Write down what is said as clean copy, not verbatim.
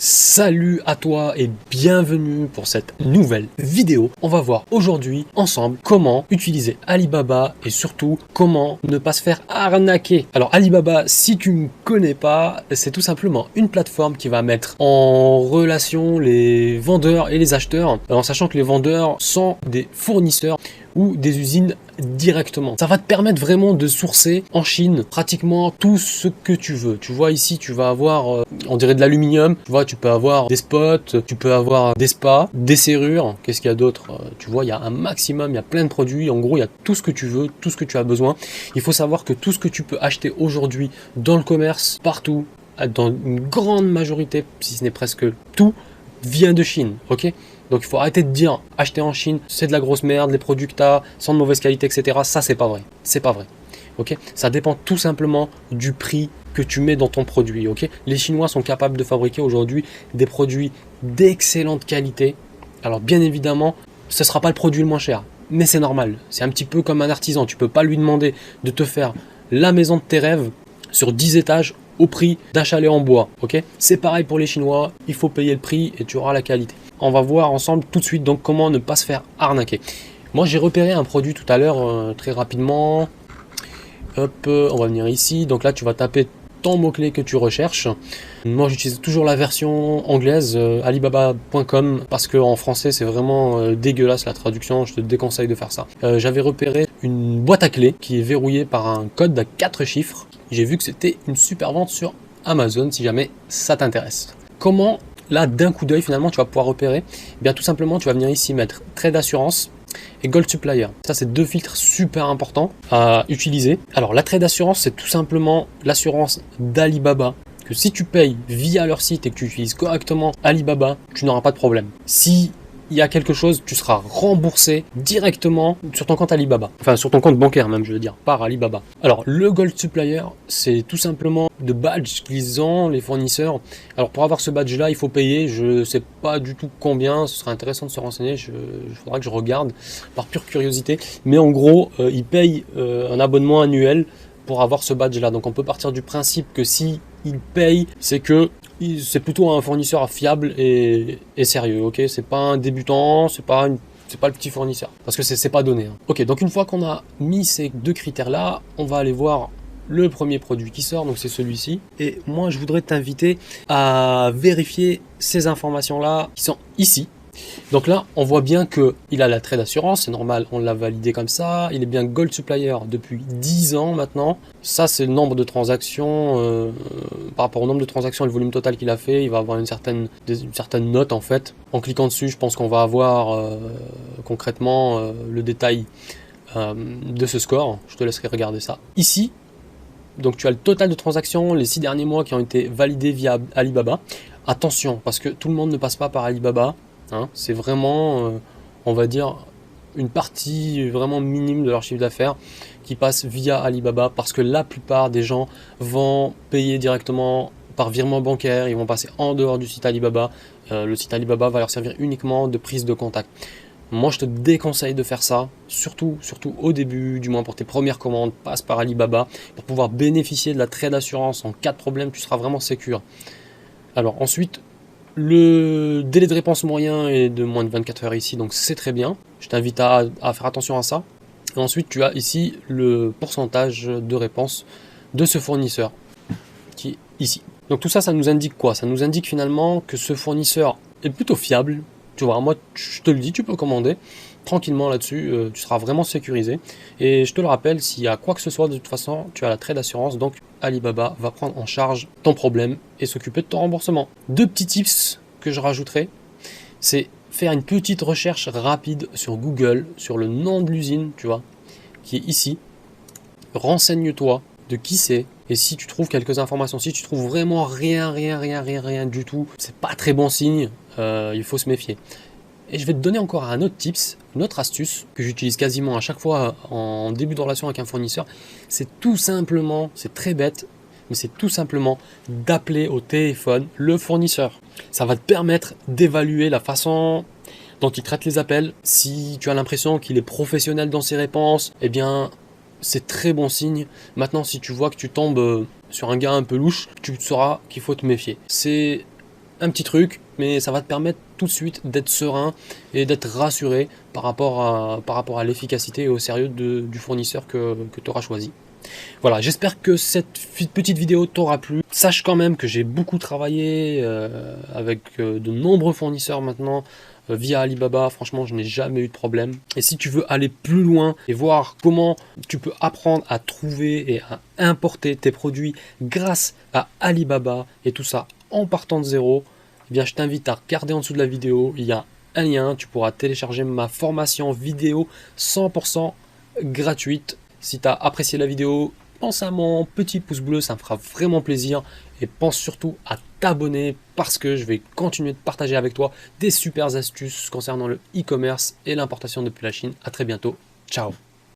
Salut à toi et bienvenue pour cette nouvelle vidéo. On va voir aujourd'hui ensemble comment utiliser Alibaba et surtout comment ne pas se faire arnaquer. Alors Alibaba, si tu ne connais pas, c'est tout simplement une plateforme qui va mettre en relation les vendeurs et les acheteurs, en sachant que les vendeurs sont des fournisseurs ou des usines directement. Ça va te permettre vraiment de sourcer en Chine pratiquement tout ce que tu veux. Tu vois ici, tu vas avoir, on dirait de l'aluminium. Tu vois, tu peux avoir des spots, tu peux avoir des spas, des serrures. Qu'est-ce qu'il y a d'autre? Tu vois, il y a un maximum, il y a plein de produits. En gros, il y a tout ce que tu veux, tout ce que tu as besoin. Il faut savoir que tout ce que tu peux acheter aujourd'hui dans le commerce, partout, dans une grande majorité, si ce n'est presque tout, vient de Chine, ok? Donc il faut arrêter de dire acheter en Chine, c'est de la grosse merde, les produits que tu as sont de mauvaise qualité, etc. Ça, c'est pas vrai. C'est pas vrai. Ok, ça dépend tout simplement du prix que tu mets dans ton produit. Ok, les Chinois sont capables de fabriquer aujourd'hui des produits d'excellente qualité. Alors bien évidemment, ce ne sera pas le produit le moins cher, mais c'est normal. C'est un petit peu comme un artisan. Tu peux pas lui demander de te faire la maison de tes rêves sur 10 étages au prix d'un chalet en bois. Ok, c'est pareil pour les Chinois. Il faut payer le prix et tu auras la qualité. On va voir ensemble tout de suite donc comment ne pas se faire arnaquer. Moi j'ai repéré un produit tout à l'heure très rapidement. Hop, on va venir ici. Donc là tu vas taper ton mot-clé que tu recherches. Moi j'utilise toujours la version anglaise alibaba.com parce qu'en français c'est vraiment dégueulasse la traduction. Je te déconseille de faire ça. J'avais repéré une boîte à clés qui est verrouillée par un code à 4 chiffres. J'ai vu que c'était une super vente sur Amazon si jamais ça t'intéresse. Comment là, d'un coup d'œil, finalement, tu vas pouvoir repérer. Eh bien, tout simplement, tu vas venir ici mettre Trade Assurance et Gold Supplier. Ça, c'est deux filtres super importants à utiliser. Alors, la Trade Assurance, c'est tout simplement l'assurance d'Alibaba. Que si tu payes via leur site et que tu utilises correctement Alibaba, tu n'auras pas de problème. Si il y a quelque chose, tu seras remboursé directement sur ton compte Alibaba. Enfin, sur ton compte bancaire même, je veux dire, par Alibaba. Alors, le Gold Supplier, c'est tout simplement de badge qu'ils ont, les fournisseurs. Alors, pour avoir ce badge-là, il faut payer. Je ne sais pas du tout combien. Ce serait intéressant de se renseigner. Il faudra que je regarde par pure curiosité. Mais en gros, ils payent un abonnement annuel pour avoir ce badge-là. Donc, on peut partir du principe que si ils payent, c'est que c'est plutôt un fournisseur fiable et sérieux, ok? C'est pas un débutant, c'est pas le petit fournisseur, parce que c'est pas donné. Hein. Ok, donc une fois qu'on a mis ces deux critères-là, on va aller voir le premier produit qui sort, donc c'est celui-ci. Et moi, je voudrais t'inviter à vérifier ces informations-là qui sont ici. Donc là, on voit bien qu'il a la trade assurance, c'est normal, on l'a validé comme ça. Il est bien Gold Supplier depuis 10 ans maintenant. Ça, c'est le nombre de transactions. Par rapport au nombre de transactions et le volume total qu'il a fait, il va avoir une certaine note en fait. En cliquant dessus, je pense qu'on va avoir concrètement le détail de ce score. Je te laisserai regarder ça. Ici, donc tu as le total de transactions les 6 derniers mois qui ont été validés via Alibaba. Attention, parce que tout le monde ne passe pas par Alibaba. Hein, c'est vraiment, on va dire, une partie vraiment minime de leur chiffre d'affaires qui passe via Alibaba parce que la plupart des gens vont payer directement par virement bancaire, ils vont passer en dehors du site Alibaba. Le site Alibaba va leur servir uniquement de prise de contact. Moi, je te déconseille de faire ça, surtout au début, du moins pour tes premières commandes, passe par Alibaba pour pouvoir bénéficier de la trade assurance. En cas de problème, tu seras vraiment sécure. Alors ensuite, le délai de réponse moyen est de moins de 24 heures ici, donc c'est très bien. Je t'invite à faire attention à ça. Et ensuite, tu as ici le pourcentage de réponse de ce fournisseur qui est ici. Donc tout ça, ça nous indique quoi? Ça nous indique finalement que ce fournisseur est plutôt fiable. Tu vois, moi, je te le dis, tu peux commander tranquillement là-dessus, tu seras vraiment sécurisé. Et je te le rappelle, s'il y a quoi que ce soit, de toute façon, tu as la trade assurance, donc Alibaba va prendre en charge ton problème et s'occuper de ton remboursement. Deux petits tips que je rajouterai, c'est faire une petite recherche rapide sur Google, sur le nom de l'usine, tu vois, qui est ici. Renseigne-toi de qui c'est, et si tu trouves quelques informations, si tu trouves vraiment rien du tout, c'est pas très bon signe, il faut se méfier. Et je vais te donner encore un autre tips, une autre astuce que j'utilise quasiment à chaque fois en début de relation avec un fournisseur. C'est tout simplement, c'est très bête, mais c'est tout simplement d'appeler au téléphone le fournisseur. Ça va te permettre d'évaluer la façon dont il traite les appels. Si tu as l'impression qu'il est professionnel dans ses réponses, eh bien, c'est très bon signe. Maintenant, si tu vois que tu tombes sur un gars un peu louche, tu sauras qu'il faut te méfier. C'est un petit truc, mais ça va te permettre tout de suite d'être serein et d'être rassuré par rapport à l'efficacité et au sérieux du fournisseur que tu auras choisi. Voilà, j'espère que cette petite vidéo t'aura plu. Sache quand même que j'ai beaucoup travaillé avec de nombreux fournisseurs maintenant via Alibaba. Franchement, je n'ai jamais eu de problème. Et si tu veux aller plus loin et voir comment tu peux apprendre à trouver et à importer tes produits grâce à Alibaba et tout ça en partant de zéro, eh bien, je t'invite à regarder en dessous de la vidéo. Il y a un lien, tu pourras télécharger ma formation vidéo 100% gratuite. Si tu as apprécié la vidéo, pense à mon petit pouce bleu, ça me fera vraiment plaisir. Et pense surtout à t'abonner parce que je vais continuer de partager avec toi des super astuces concernant le e-commerce et l'importation depuis la Chine. À très bientôt. Ciao.